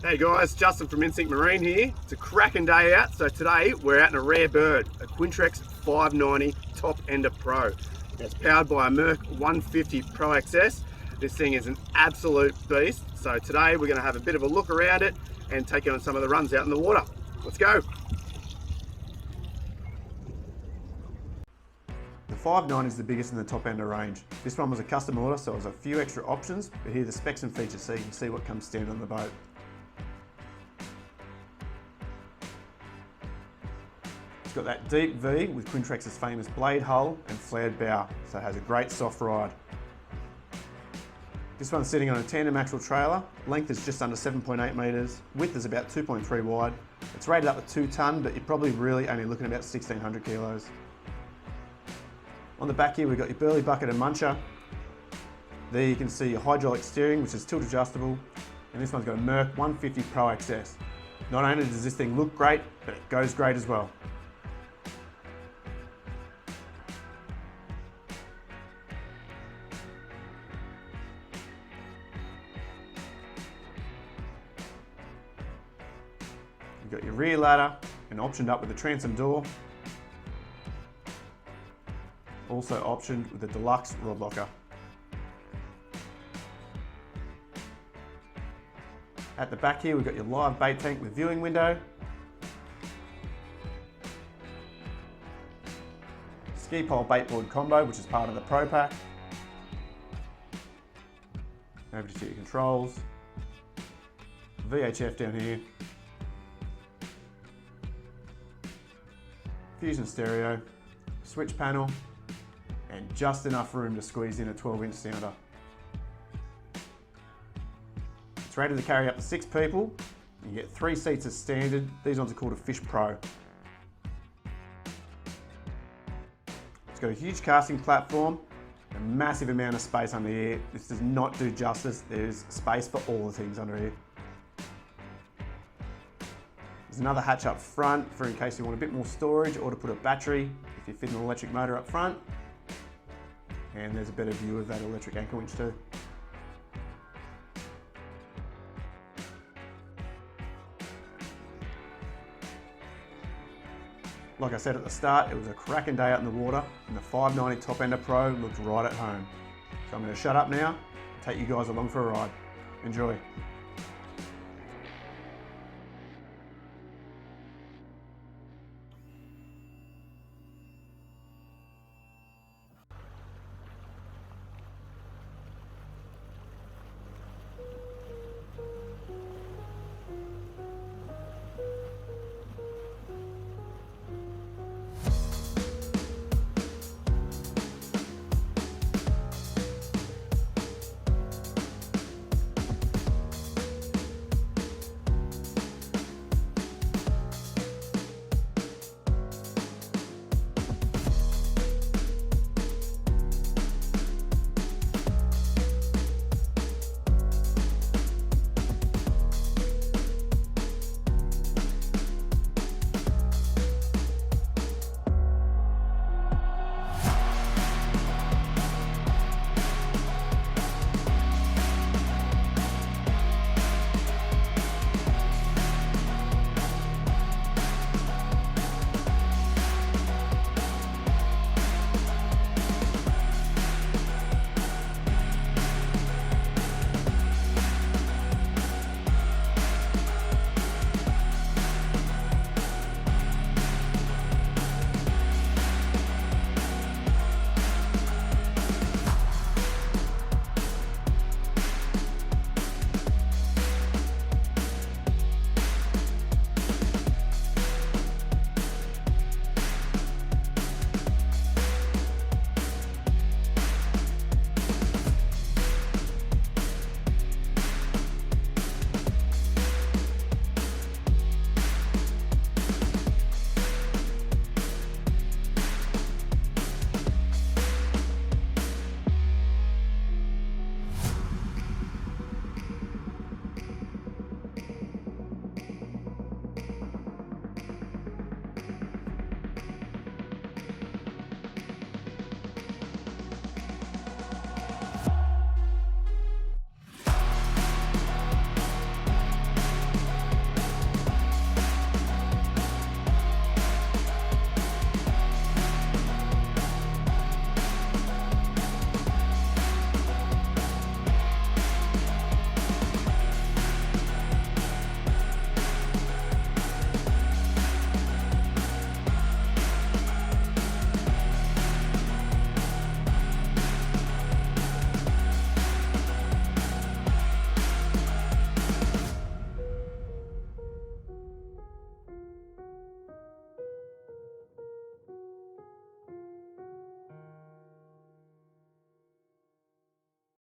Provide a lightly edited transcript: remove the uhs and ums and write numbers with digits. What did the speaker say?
Hey guys, Justin from Instinct Marine here. It's a cracking day out, so today we're out in a rare bird, a Quintrex 590 Top Ender Pro. It's powered by a Merc 150 Pro XS. This thing is an absolute beast, so today we're going to have a bit of a look around it and take it on some of the runs out in the water. Let's go! The 590 is the biggest in the Top Ender range. This one was a custom order, so it was a few extra options, but here are the specs and features so you can see what comes standard on the boat. It's got that deep V with Quintrex's famous blade hull and flared bow, so it has a great soft ride. This one's sitting on a tandem axle trailer. Length is just under 7.8 metres, width is about 2.3 wide. It's rated up to 2 tonne, but you're probably really only looking at about 1,600 kilos. On the back here we've got your burley bucket and muncher. There you can see your hydraulic steering, which is tilt adjustable, and this one's got a Merc 150 Pro XS. Not only does this thing look great, but it goes great as well. You've got your rear ladder and optioned up with the transom door. Also optioned with the deluxe rod locker. At the back here we've got your live bait tank with viewing window. Ski pole bait board combo, which is part of the Pro Pack. Over to your controls. VHF down here. Fusion stereo, switch panel, and just enough room to squeeze in a 12-inch sounder. It's rated to carry up to 6 people. You get 3 seats as standard. These ones are called a Fish Pro. It's got a huge casting platform, a massive amount of space under here. This does not do justice. There's space for all the things under here. There's another hatch up front for in case you want a bit more storage or to put a battery if you fit an electric motor up front. And there's a better view of that electric anchor winch too. Like I said at the start, it was a cracking day out in the water and the 590 Top Ender Pro looked right at home. So I'm going to shut up now and take you guys along for a ride. Enjoy.